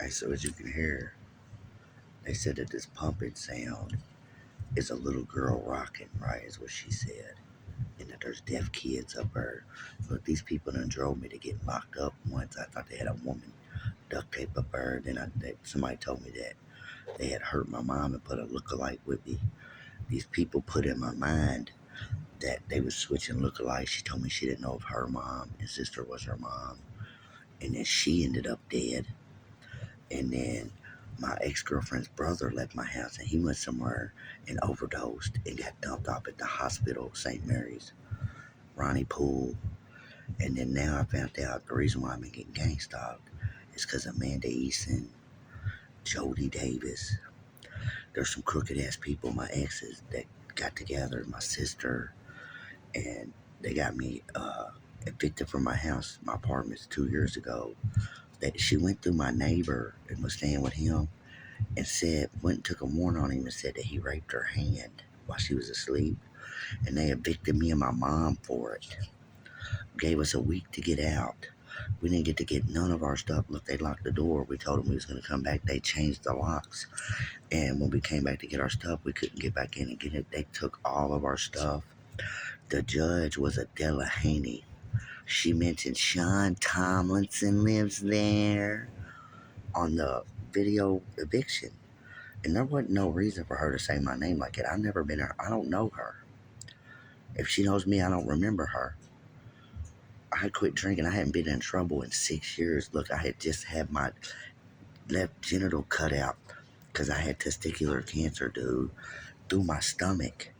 Right, so as you can hear, they said that this pumping sound is a little girl rocking, right, is what she said. And that there's deaf kids up there. Look, these people done drove me to get locked up once. I thought they had a woman duct tape up there. Somebody told me that they had hurt my mom and put a lookalike with me. These people put in my mind that they was switching lookalikes. She told me she didn't know if her mom and sister was her mom. And then she ended up dead. And then my ex-girlfriend's brother left my house and he went somewhere and overdosed and got dumped off at the hospital, St. Mary's, Ronnie Poole. And then now I found out the reason why I've been getting gang stalked is because Amanda Eason, Jody Davis. There's some crooked ass people, my exes, that got together, my sister, and they got me evicted from my house, my apartments 2 years ago. That she went through my neighbor and was staying with him and went and took a warrant on him and said that he raped her hand while she was asleep. And they evicted me and my mom for it. Gave us a week to get out. We didn't get to get none of our stuff. Look, they locked the door. We told them we was going to come back. They changed the locks. And when we came back to get our stuff, we couldn't get back in and get it. They took all of our stuff. The judge was Adela Haney. She mentioned Sean Tomlinson lives there on the video eviction. And there wasn't no reason for her to say my name like it. I've never been her. I don't know her. If she knows me, I don't remember her. I had quit drinking. I hadn't been in trouble in 6 years. Look, I had just had my left genital cut out because I had testicular cancer, dude, through my stomach.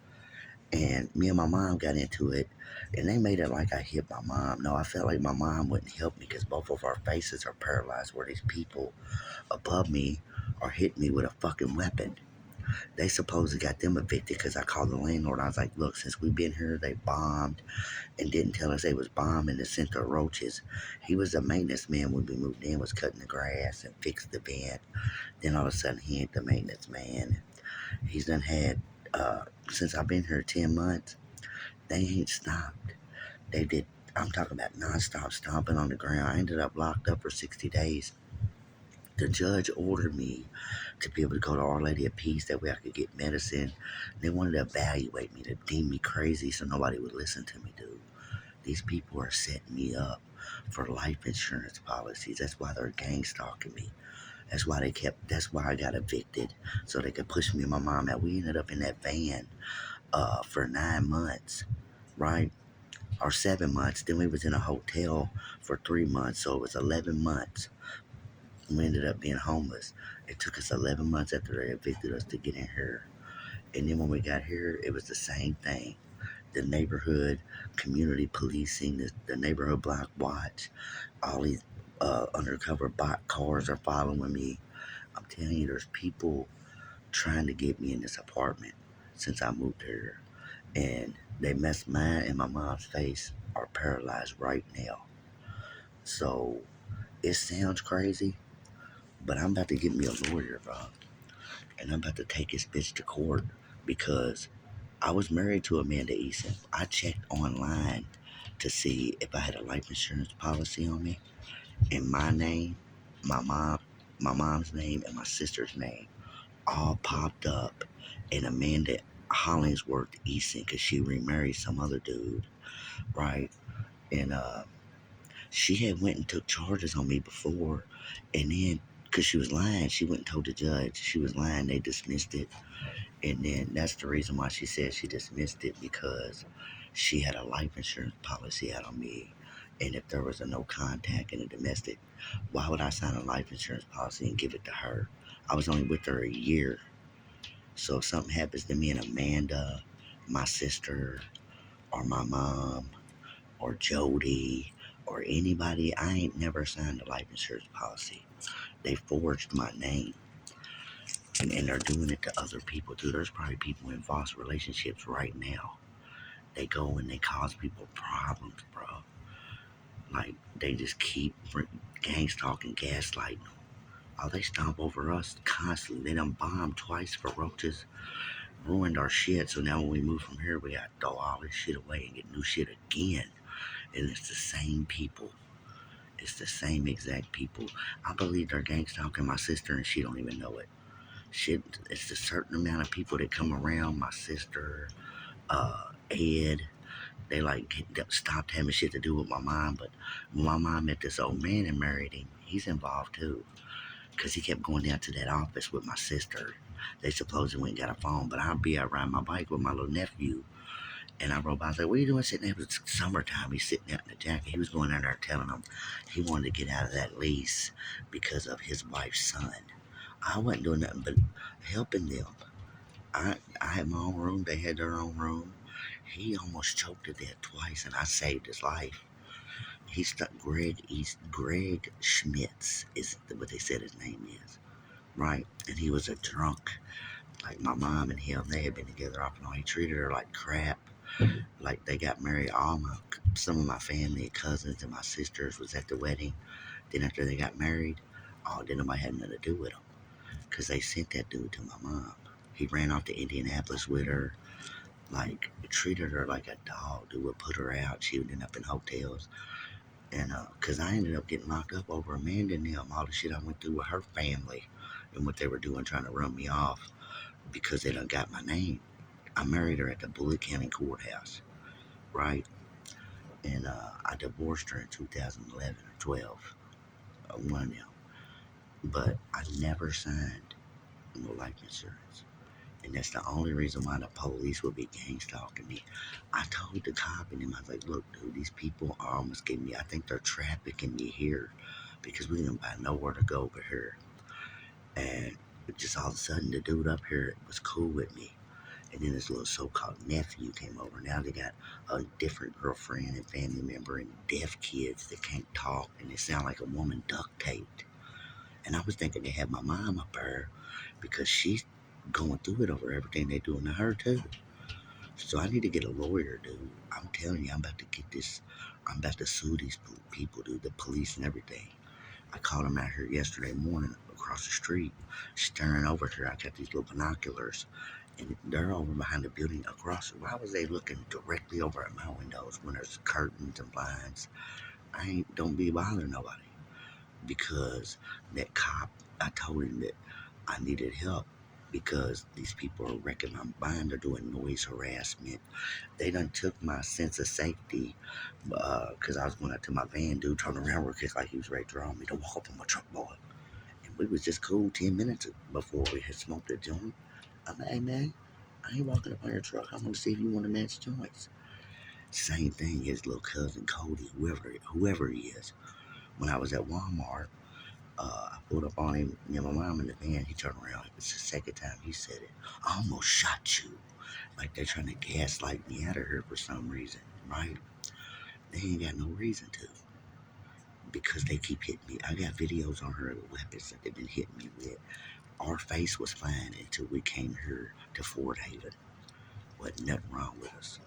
And me and my mom got into it, and they made it like I hit my mom. No, I felt like my mom wouldn't help me because both of our faces are paralyzed where these people above me are hitting me with a fucking weapon. They supposedly got them evicted because I called the landlord. I was like, look, since we've been here, they bombed and didn't tell us they was bombing the center of Roaches. He was a maintenance man when we moved in, was cutting the grass and fixed the vent. Then all of a sudden, he ain't the maintenance man. He's done had, since I've been here 10 months, they ain't stopped. They did, I'm talking about nonstop stomping on the ground. I ended up locked up for 60 days. The judge ordered me to be able to go to Our Lady of Peace. That way I could get medicine. They wanted to evaluate me, to deem me crazy so nobody would listen to me, dude. These people are setting me up for life insurance policies. That's why they're gang stalking me. That's why I got evicted so they could push me and my mom out. We ended up in that van for 9 months, right? Or 7 months. Then we was in a hotel for 3 months, so it was 11 months. We ended up being homeless. It took us 11 months after they evicted us to get in here. And then when we got here, it was the same thing. The neighborhood community policing, the neighborhood block watch, all these undercover bot cars are following me. I'm telling you, there's people trying to get me in this apartment since I moved here. And they messed mine and my mom's face are paralyzed right now. So it sounds crazy, but I'm about to get me a lawyer, bro. And I'm about to take this bitch to court because I was married to Amanda Eason. I checked online to see if I had a life insurance policy on me. And my name, my mom's name, and my sister's name all popped up. And Amanda Hollingsworth Eason, because she remarried some other dude, right? And she had went and took charges on me before. And then, because she was lying, she went and told the judge she was lying. They dismissed it. And then that's the reason why she said she dismissed it, because she had a life insurance policy out on me. And if there was a no contact in a domestic, why would I sign a life insurance policy and give it to her? I was only with her a year. So if something happens to me and Amanda, my sister, or my mom, or Jody, or anybody, I ain't never signed a life insurance policy. They forged my name. And they're doing it to other people too. There's probably people in false relationships right now. They go and they cause people problems, bro. Like, they just keep gang stalking, gaslighting them. Oh, they stomp over us constantly. They done bombed twice for Roaches, ruined our shit. So now when we move from here, we gotta throw all this shit away and get new shit again. And it's the same people. It's the same exact people. I believe they're gang stalking my sister and she don't even know it. Shit, it's a certain amount of people that come around my sister, Ed. They like stopped having shit to do with my mom, but when my mom met this old man and married him, he's involved too. Cause he kept going down to that office with my sister. They supposedly went and got a phone, but I'd be out riding my bike with my little nephew. And I rode by. I was like, what are you doing sitting there? It was summertime. He's sitting out in the jacket. He was going down there telling them he wanted to get out of that lease because of his wife's son. I wasn't doing nothing but helping them. I had my own room. They had their own room. He almost choked to death twice, and I saved his life. He stuck Greg Schmitz is what they said his name is, right? And he was a drunk. Like my mom and him, they had been together off and on. He treated her like crap. Like they got married. Some of my family, cousins, and my sisters was at the wedding. Then after they got married, then nobody had nothing to do with them because they sent that dude to my mom. He ran off to Indianapolis with her. Like treated her like a dog. Dude would put her out. She would end up in hotels. And cause I ended up getting locked up over Amanda and them. All the shit I went through with her family and what they were doing, trying to run me off because they done got my name. I married her at the Bullitt County Courthouse, right? And I divorced her in 2011 or 12, one of them. But I never signed no life insurance. And that's the only reason why the police would be gang stalking me. I told the cop and him, I was like, look, dude, these people are almost getting me. I think they're trafficking me here because we didn't buy nowhere to go over here. And just all of a sudden, the dude up here was cool with me. And then his little so-called nephew came over. Now they got a different girlfriend and family member and deaf kids that can't talk and they sound like a woman duct taped. And I was thinking they had my mom up there because she's going through it over everything they doing to her too. So I need to get a lawyer, dude. I'm telling you, I'm about to get this. I'm about to sue these people, dude, the police and everything. I called them out here yesterday morning across the street, staring over here. I got these little binoculars and they're over behind the building across. Why was they looking directly over at my windows when there's curtains and blinds? Don't be bothering nobody because that cop, I told him that I needed help because these people are wrecking my mind. They're doing noise harassment. They done took my sense of safety because I was going out to my van. Dude turned around real quick like he was ready to draw me to walk up on my truck, boy. And we was just cool 10 minutes before we had smoked a joint. I'm like, hey, man, I ain't walking up on your truck. I'm gonna see if you want to match joints. Same thing. His little cousin Cody, whoever he is. When I was at Walmart, I pulled up on him, my mom in the van. He turned around. It's the second time he said it. I almost shot you. Like they're trying to gaslight me out of here for some reason, right? They ain't got no reason to because they keep hitting me. I got videos on her of the weapons that they've been hitting me with. Our face was fine until we came here to Fort Haven. Wasn't nothing wrong with us.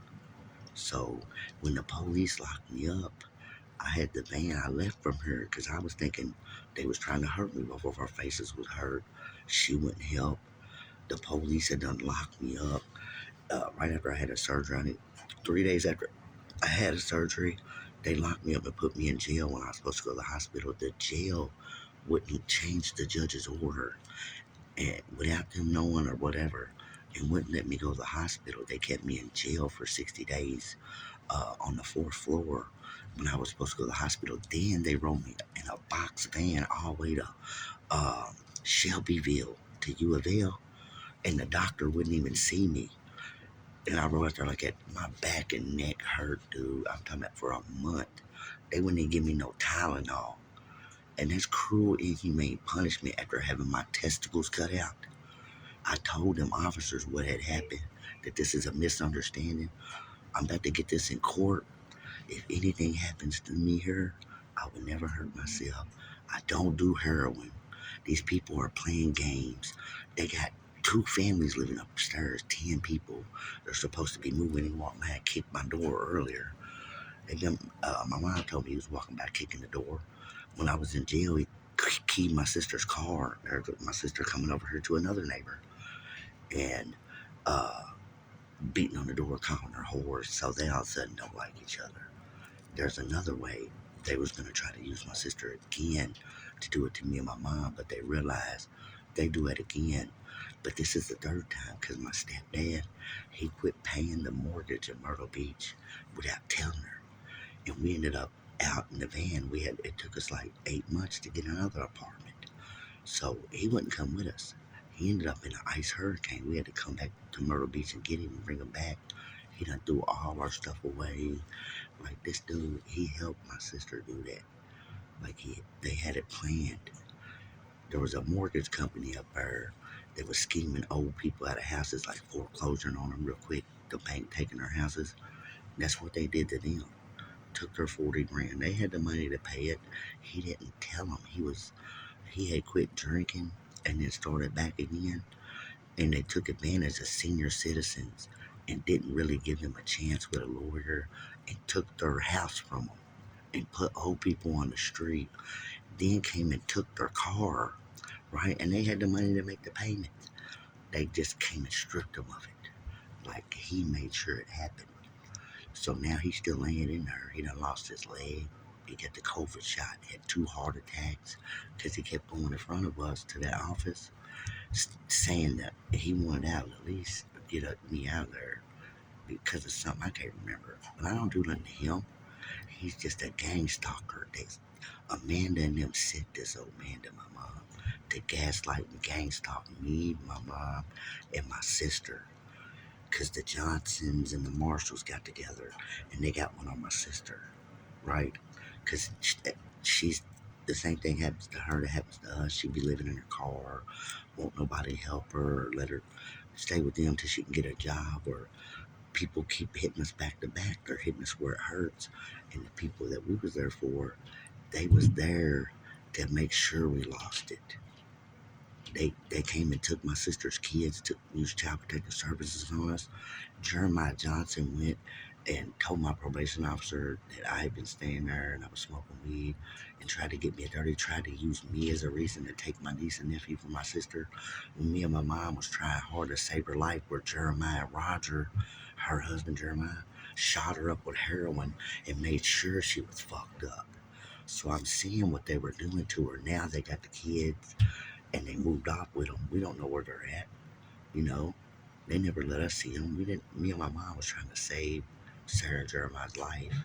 So when the police locked me up, I had the van. I left from her because I was thinking they was trying to hurt me before our faces was hurt. She wouldn't help. The police had done locked me up right after I had a surgery. 3 days after I had a surgery, they locked me up and put me in jail when I was supposed to go to the hospital. The jail wouldn't change the judge's order and without them knowing or whatever and wouldn't let me go to the hospital. They kept me in jail for 60 days on the fourth floor when I was supposed to go to the hospital. Then they rolled me in a box van all the way to uh, Shelbyville to U of L, and the doctor wouldn't even see me. And I rode out there like that. My back and neck hurt, dude. I'm talking about for a month. They wouldn't even give me no Tylenol. And that's cruel, inhumane punishment after having my testicles cut out. I told them officers what had happened, that this is a misunderstanding. I'm about to get this in court. If anything happens to me here, I will never hurt myself. I don't do heroin. These people are playing games. They got two families living upstairs, 10 people. They're supposed to be moving and walking by. Kicked my door earlier. And then my mom told me he was walking by kicking the door. When I was in jail, he keyed my sister's car. My sister coming over here to another neighbor. And uh, beating on the door, calling her whores. So they all of a sudden don't like each other. There's another way They was gonna try to use my sister again to do it to me and my mom, but they realized they do it again. But this is the third time because my stepdad, he quit paying the mortgage at Myrtle Beach without telling her, and we ended up out in the van. It took us like 8 months to get another apartment, so he wouldn't come with us. He ended up in an ice hurricane. We had to come back to Myrtle Beach and get him and bring him back. He done threw all our stuff away. Like this dude, he helped my sister do that. They had it planned. There was a mortgage company up there that was scheming old people out of houses, like foreclosing on them real quick. The bank taking their houses. That's what they did to them. Took their 40 grand. They had the money to pay it. He didn't tell them. He had quit drinking and then started back again. And they took advantage of senior citizens and didn't really give them a chance with a lawyer and took their house from them and put old people on the street. Then came and took their car, right? And they had the money to make the payment. They just came and stripped them of it. Like he made sure it happened. So now he's still laying in there. He done lost his leg. He got the COVID shot. He had 2 heart attacks because he kept going in front of us to that office, saying that he wanted out at least get me out of there because of something I can't remember. But I don't do nothing to him. He's just a gang stalker. Amanda and them sent this old man to my mom to gaslight and gang stalk me, my mom, and my sister. Because the Johnsons and the Marshalls got together and they got one on my sister, right? Because she's the same thing happens to her that happens to us. She be living in her car, won't nobody help her or let her stay with them till she can get a job, or people keep hitting us back to back. They're hitting us where it hurts. And the people that we was there for, they was there to make sure we lost it. They came and took my sister's kids, took used child protective services on us. Jeremiah Johnson went and told my probation officer that I had been staying there and I was smoking weed and tried to get me dirty, tried to use me as a reason to take my niece and nephew from my sister. When me and my mom was trying hard to save her life, where Jeremiah Roger, her husband Jeremiah, shot her up with heroin and made sure she was fucked up. So I'm seeing what they were doing to her. Now they got the kids and they moved off with them. We don't know where they're at, you know. They never let us see them. We didn't. Me and my mom was trying to save Sarah and Jeremiah's life,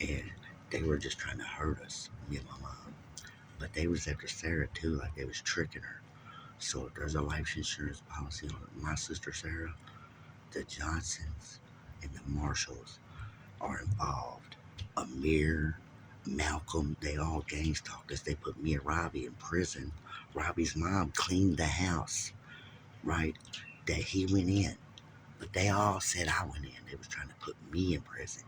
and they were just trying to hurt us, me and my mom. But they was after Sarah too, like they was tricking her. So if there's a life insurance policy on my sister Sarah, the Johnsons and the Marshalls are involved. Amir, Malcolm, they all gang stalked us. They put me and Robbie in prison. Robbie's mom cleaned the house, right? That he went in. But they all said I went in. They was trying to put me in prison.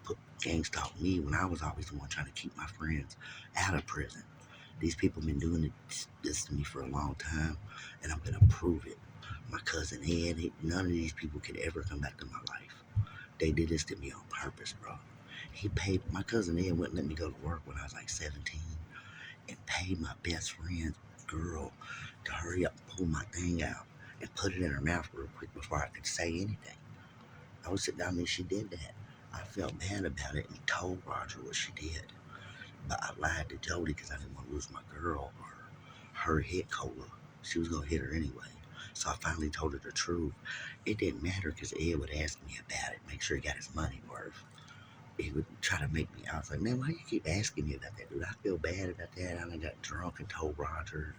Put gang stalk me when I was always the one trying to keep my friends out of prison. These people been doing this to me for a long time, and I'm gonna prove it. My cousin Ed, none of these people could ever come back to my life. They did this to me on purpose, bro. He paid my cousin Ed wouldn't let me go to work when I was like 17 and paid my best friend's girl to hurry up and pull my thing out and put it in her mouth real quick before I could say anything. I would sit down and she did that. I felt bad about it and told Roger what she did. But I lied to Jody because I didn't want to lose my girl or her hit Cola. She was going to hit her anyway. So I finally told her the truth. It didn't matter because Ed would ask me about it, make sure he got his money worth. He would try to make me. I was like, man, why you keep asking me about that, dude? I feel bad about that. I got drunk and told Roger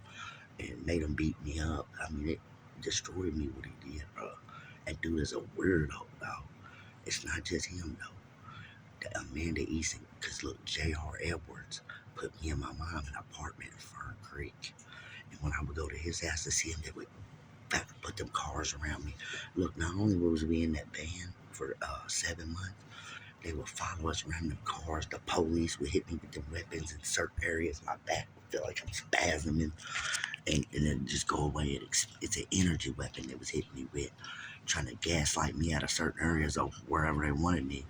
and made him beat me up. I mean, it destroyed me what he did, bro. That dude is a weirdo, dog. It's not just him, though. The Amanda Easton, because look, J.R. Edwards put me and my mom in an apartment in Fern Creek. And when I would go to his house to see him, they would put them cars around me. Look, not only was we in that van for 7 months, they would follow us around the cars. The police would hit me with the weapons in certain areas. My back would feel like I'm spasming, and then just go away. It's an energy weapon that was hitting me with, trying to gaslight me out of certain areas of wherever they wanted me.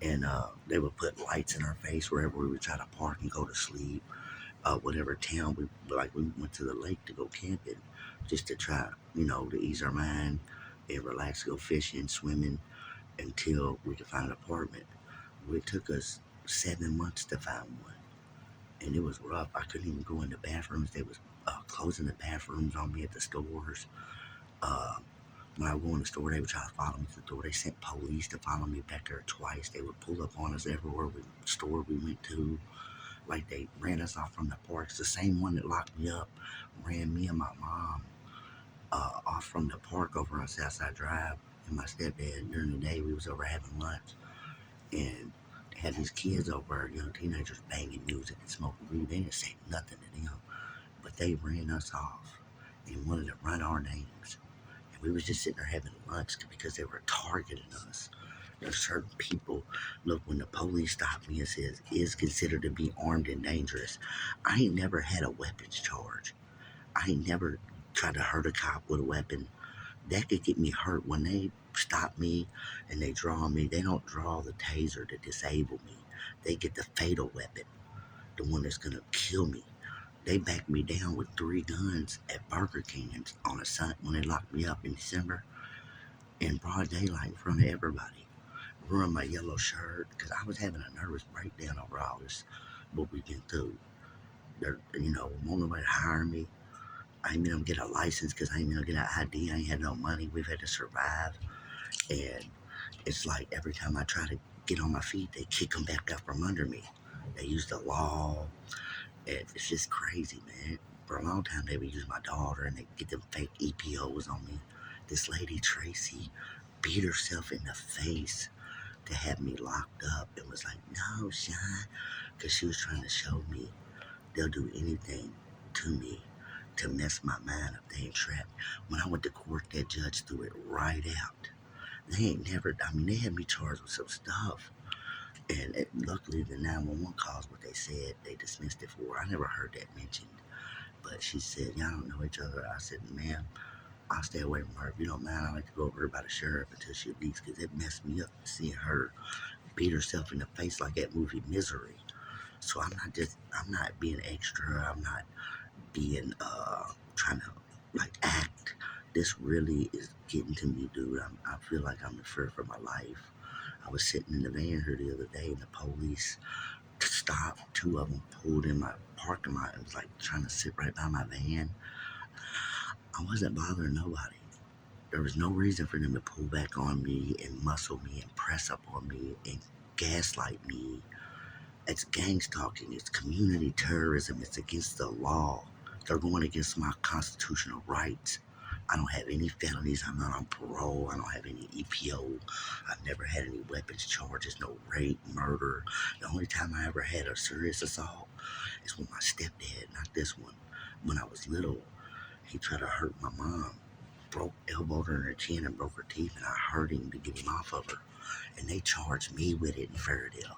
And they would put lights in our face wherever we would try to park and go to sleep. Whatever town we went to the lake to go camping, just to try, to ease our mind and relax, go fishing, swimming until we could find an apartment. It took us 7 months to find one. And it was rough. I couldn't even go in the bathrooms. They was closing the bathrooms on me at the stores. Uh, when I would go in the store, they would try to follow me to the door. They sent police to follow me back there twice. They would pull up on us everywhere store we went to. Like they ran us off from the parks. The same one that locked me up ran me and my mom off from the park over on Southside Drive. And my stepdad, during the day, we was over having lunch. And they had these kids over, young teenagers, banging music and smoking weed. They didn't say nothing to them. But they ran us off and wanted to run our names. And we was just sitting there having lunch because they were targeting us. There's certain people, look, when the police stopped me and says, is considered to be armed and dangerous. I ain't never had a weapons charge. I ain't never tried to hurt a cop with a weapon. That could get me hurt. When they stop me and they draw me, they don't draw the taser to disable me. They get the fatal weapon, the one that's going to kill me. They backed me down with 3 guns at Burger King on a Sunday when they locked me up in December in broad daylight in front of everybody. Ruined my yellow shirt because I was having a nervous breakdown over all this, what we've been through. They're, won't nobody hire me. I ain't gonna get a license because I ain't gonna get an ID. I ain't had no money. We've had to survive. And it's like every time I try to get on my feet, they kick them back up from under me. They use the law. And it's just crazy, man. For a long time, they would use my daughter and they get them fake EPOs on me. This lady, Tracy, beat herself in the face to have me locked up and was like, no, Sean, because she was trying to show me they'll do anything to me to mess my mind up. They ain't trapped. When I went to court, that judge threw it right out. They ain't never, they had me charged with some stuff. And luckily, the 911 calls, what they said, they dismissed it for. I never heard that mentioned. But she said, y'all don't know each other. I said, ma'am, I'll stay away from her. If you don't mind, I like to go over her by the sheriff until she leaves because it messed me up seeing her beat herself in the face like that movie Misery. So I'm not being extra. I'm not being, trying to, like, act. This really is getting to me, dude. I feel like I'm in fear for my life. I was sitting in the van here the other day and the police stopped. 2 of them pulled in my parking lot and was like trying to sit right by my van. I wasn't bothering nobody. There was no reason for them to pull back on me and muscle me and press up on me and gaslight me. It's gang stalking. It's community terrorism. It's against the law. They're going against my constitutional rights. I don't have any felonies. I'm not on parole. I don't have any EPO. I've never had any weapons charges, no rape, murder. The only time I ever had a serious assault is with my stepdad, not this one. When I was little, he tried to hurt my mom. Elbowed her in her chin and broke her teeth, and I hurt him to get him off of her. And they charged me with it in Fairdale.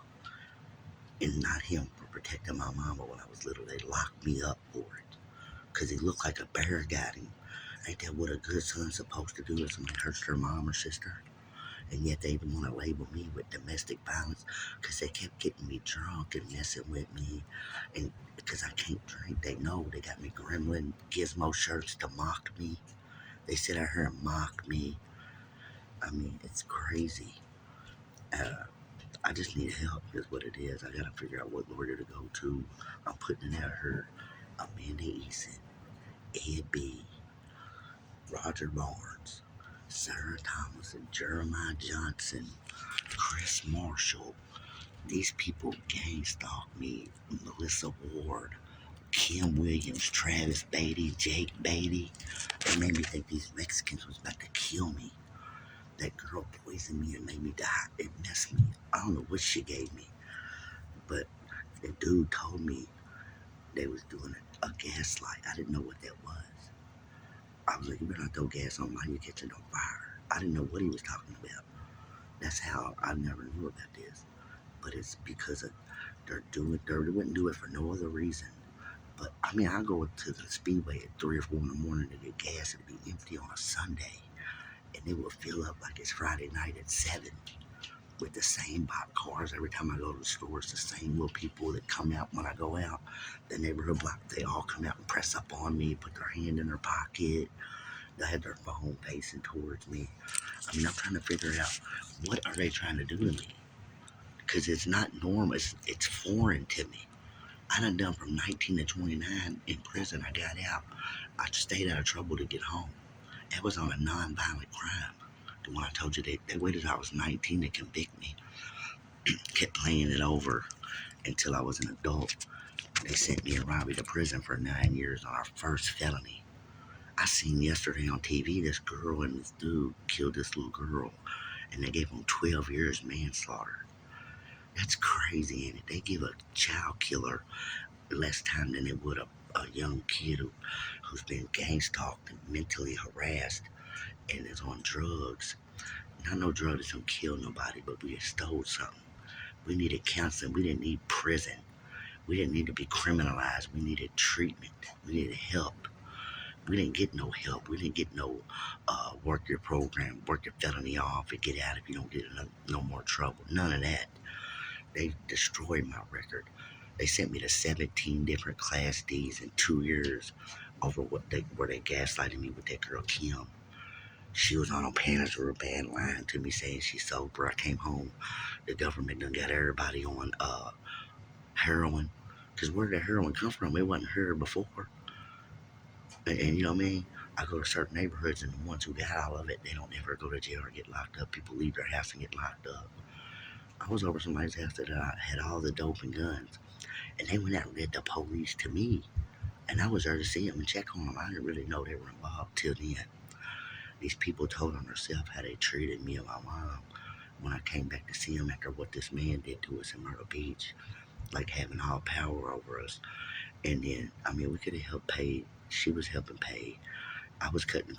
And not him for protecting my mama when I was little. They locked me up for it. Because he looked like a bear got him. Ain't that what a good son's supposed to do if somebody hurts their mom or sister? And yet they want to label me with domestic violence because they kept getting me drunk and messing with me. And because I can't drink, they know they got me gremlin gizmo shirts to mock me. They sit out here and mock me. I mean, it's crazy. I just need help is what it is. I gotta figure out what lawyer to go to. I'm putting it out here. Amanda Eason, Ed B, Roger Barnes, Sarah Thomas, and Jeremiah Johnson, Chris Marshall. These people gang stalked me. Melissa Ward, Kim Williams, Travis Beatty, Jake Beatty. They made me think these Mexicans was about to kill me. That girl poisoned me and made me die. It messed me. I don't know what she gave me. But the dude told me they was doing a gaslight. I didn't know what that was. I was like, you better not throw gas on mine, you're catching on fire. I didn't know what he was talking about. That's how I never knew about this. But it's because they wouldn't do it for no other reason. But I mean, I go to the speedway at 3 or 4 in the morning to get gas. It'd be empty on a Sunday. And it will fill up like it's Friday night at 7 with the same bot cars. Every time I go to the store, it's the same little people that come out when I go out. The neighborhood block, they all come out and press up on me, put their hand in their pocket. They had their phone facing towards me. I mean, I'm trying to figure out what are they trying to do to me? because it's not normal. It's foreign to me. I done from 19 to 29 in prison. I got out. I stayed out of trouble to get home. It was on a non-violent crime. The one I told you, they waited till I was 19 to convict me. Kept playing it over until I was an adult. They sent me and Robbie to prison for 9 years on our first felony. I seen yesterday on TV this girl and this dude killed this little girl, and they gave them 12 years manslaughter. That's crazy, ain't it? They give a child killer less time than they would a young kid who's been gang stalked and mentally harassed and is on drugs. Not no drug that's gonna kill nobody, but we stole something. We needed counseling. We didn't need prison. We didn't need to be criminalized. We needed treatment. We needed help. We didn't get no help. We didn't get no work your program, work your felony off, and get out if you don't get no more trouble. None of that. They destroyed my record. They sent me to 17 different Class Ds in 2 years over where they gaslighted me with that girl Kim. She was on a panels real bad, lying to me, saying she's sober. I came home. The government done got everybody on heroin. Because where did the heroin come from? It wasn't here before. And you know what I mean? I go to certain neighborhoods, and the ones who got all of it, they don't ever go to jail or get locked up. People leave their house and get locked up. I was over somebody's house that had all the dope and guns, and they went out and led the police to me. And I was there to see them and check on them. I didn't really know they were involved till then. These people told on themselves how they treated me and my mom when I came back to see them after what this man did to us in Myrtle Beach, like having all power over us. And then, I mean, we could have helped pay. She was helping pay. I was cutting